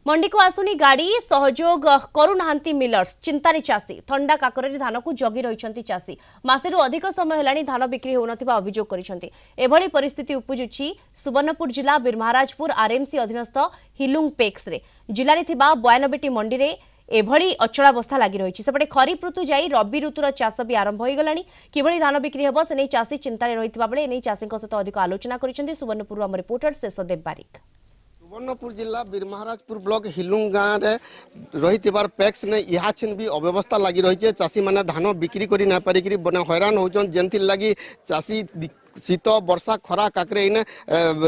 मंडी को आसुनी गाड़ी सहयोग करूनाहांती मिलर्स चिंतारी चाषी थंडा काकरे धान को जगी रही चाषी मासेरु अधिक समय हेलानी धान बिक्री होनथिबा अभियोग करिसेंती। एभली परिस्थिति उपजुछि सुवर्णपुर जिला बीरमहाराजपुर आरएमसी अधीनस्थ हिलुंग पेक्स रे जिले में थिबा 92टी मंडी रे एभली अचलावस्था लगी रही। सेपटे खरीफ ऋतु जाई रबी ऋतुर चाष भी आरंभ हो गलानी। किभली धान बिक्री हेबो से नै चाषी चिंतारे रहितबा बेले नै चाषीक सहित अधिक आलोचना करिसेंती सुवर्णपुर आम रिपोर्टर शेषदेव बारिक। सुवर्णपुर जिला बीरमहाराजपुर ब्लॉक हिलुंग गाँव में रही पैक्स ने यहाँ छिन भी अव्यवस्था लगी रही है। चाषी मैंने धान बिक्री कर ना पारिक हैरान होचन जेनथि लगी चाषी शीत वर्षा खरा काकरे इने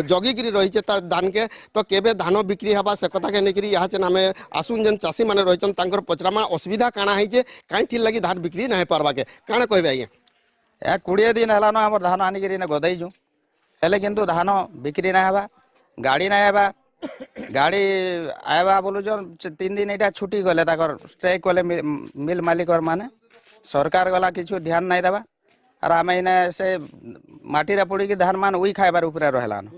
जगिक रही है धान के तो केबे धान बिक्री हवा से कथा के लेकिन यहाँ से आम आसुन जेन चाषी मैंने रही पचरामा असुविधा काଣା है कहीं लगी धान बिक्री ना पार्बा के काଣା कहबे आज्ञा 20 दिन है आम धान आनिक गदेइचु हेले किंतु धान बिक्री ना हवा गाड़ी ना हवा गाड़ी आवा बोलु 3 दिन यहाँ छुट्टी गले स्ट्राइक कले मिल मालिक माने सरकार गला किछु ध्यान नहीं देवा और आम इने से माटी पड़ी कि धान मान उई खाइबार उपरे रहलान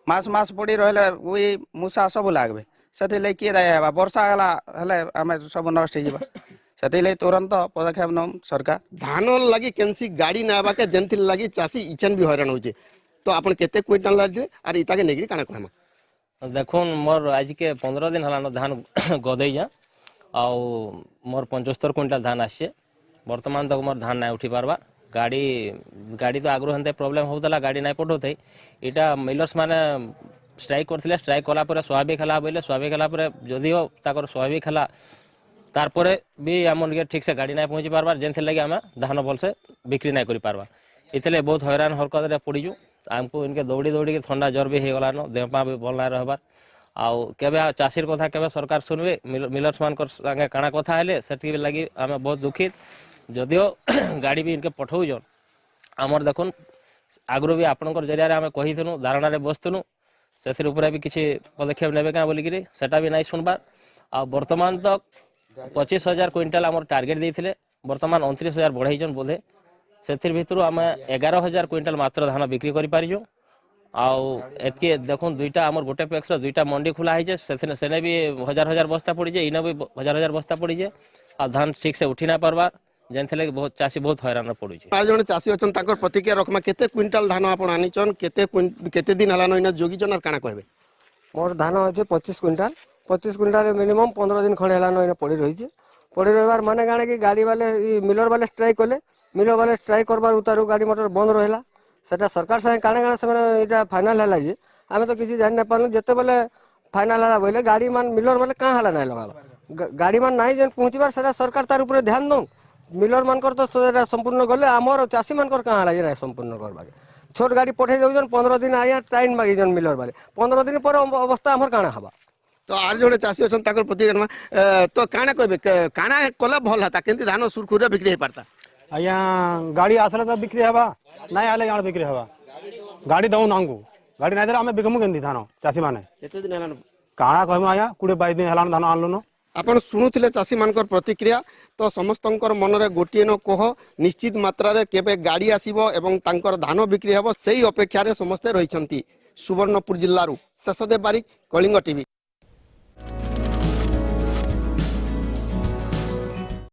मास मास पड़ी रहे उई मूसा सब लागबे से किए दाया वर्षा गला हेले आम सब नष्ट हो से तुरंत पदक्षेप नौ सरकार धान लगी केनसी गाड़ी ना आवा के जेनथि लगी चाषी इचन भी हैरान होचे तो आपन केते क्विंटल लादे और इता के नेगरी काना कहमा देखुन मोर आज के 15 दिन हलान धान गदई जा आउ मोर 75 क्विंटल धान आसे वर्तमान तक मोर धान ना उठी पारबा गाड़ी गाड़ी तो आगु हेते प्रॉब्लम होतला गाड़ी ना पठोते इटा मिलर्स माने स्ट्राइक करथिले स्ट्राइक कला पर स्वाभाविक हला बोले स्वाभाविक हला पर जदिओ ताकर स्वाभाविक हला तार पर भी हमन के ठीक से गाड़ी ना पहुंची पारबा जेनथे लगे हम धान भल से बिक्री ना करि पारबा इतले बहुत हैरान हरकत रे पड़ी आमको इनके दौड़ी दौड़ी के ठंडा ज्वर भी हो गलान देहपा भी भल ना रहबार आउ केबे चाषीर कथा केबे सरकार सुनबे मिलर्स मान संगे काଣା कथा हेले सेठी लगी आम बहुत दुखित जदिओ गाड़ी भी इनके पठौजन आमर देखुन आगु भी आपनकर जरिया आम कहीथुनु धारणा रे बसथुनु सेथिर ऊपर भी किसी पदक्षेप नेबे का बोलिकी सेटा भी नहीं सुनबार आ वर्तमान तक 25,000 क्विंटल आमर टार्गेट देइथिले वर्तमान 29,000 बढ़ाइजन बोधे से भितर आम 11,000 क्विंटल मात्र धान बिक्री कर पारिजु आके देखो दुईटा आम गोटे पैक्स दुईटा मंडी खुला है से भी हजार हजार बस्ता पड़ी जाए इने भी हजार हजार बस्ता पड़ी जाए आ धान ठीक से उठी ना पार्बार जेनथे बहुत चाषी बहुत हैरान पड़े जन चाषी अच्छा प्रतिक्रिया रखमा केते क्विंटल धान आप आनीचन केते दिन हलान इना जोगिचन और काଣା कहबे मोर धान अच्छे 25 क्विंटल मिनिमम 15 दिन खड़े हलान पड़ी रही पड़ी रही माने गाने कि गाड़ी वाले मिलर वाले स्ट्राइक कले मिल वाले स्ट्राइक करबार उतारू गाड़ी मोटर बंद रहा सेटा सरकार संगे काणे काणे से फाइनाल है आम तो किसी जान ना पालु जिते बेले फाइनाल है बोले गाड़ी मान मिलर वाले कहाँ हला ना लगा गाड़ी मान ना जेन पहुँचबार से सरकार तार ऊपर ध्यान दौन मिलर मानकर तो संपूर्ण गले आमर चाषी मानकर कहाँ हला ना संपूर्ण करवा छोट गाड़ी पठे दौन 15 दिन आया टाइम मागिजन मिलर वाले 15 दिन पर अवस्था आमर काଣା हवा तो आर जो चाषी अच्छा प्रतिक्रिया तो काଣା कहबे काଣା कले भल होता केंति धान सुरखुरे बिक्री हो पारता आज्ञा गाड़ी आसले तो बिक्री हवा ना आले यहाँ बिक्री हवा गाड़ी दौन आंगू गाड़ी ना आम बिकमु के धान चाषी मैंने काଣା कहमु आज्ञा 20-22 दिन है धान आनलुन आपण शुणुले चाषी मानकर प्रतिक्रिया तो समस्तंकर मनरे गोटे न कह निश्चित मात्रा रे केबे गाड़ी आसीबो एवं तांकर धान बिक्री हबो सेही अपेक्षा रे समस्ते रहिसंती। सुवर्णपुर जिल्लारू शेषदेव बारिक कलिंग टीवी।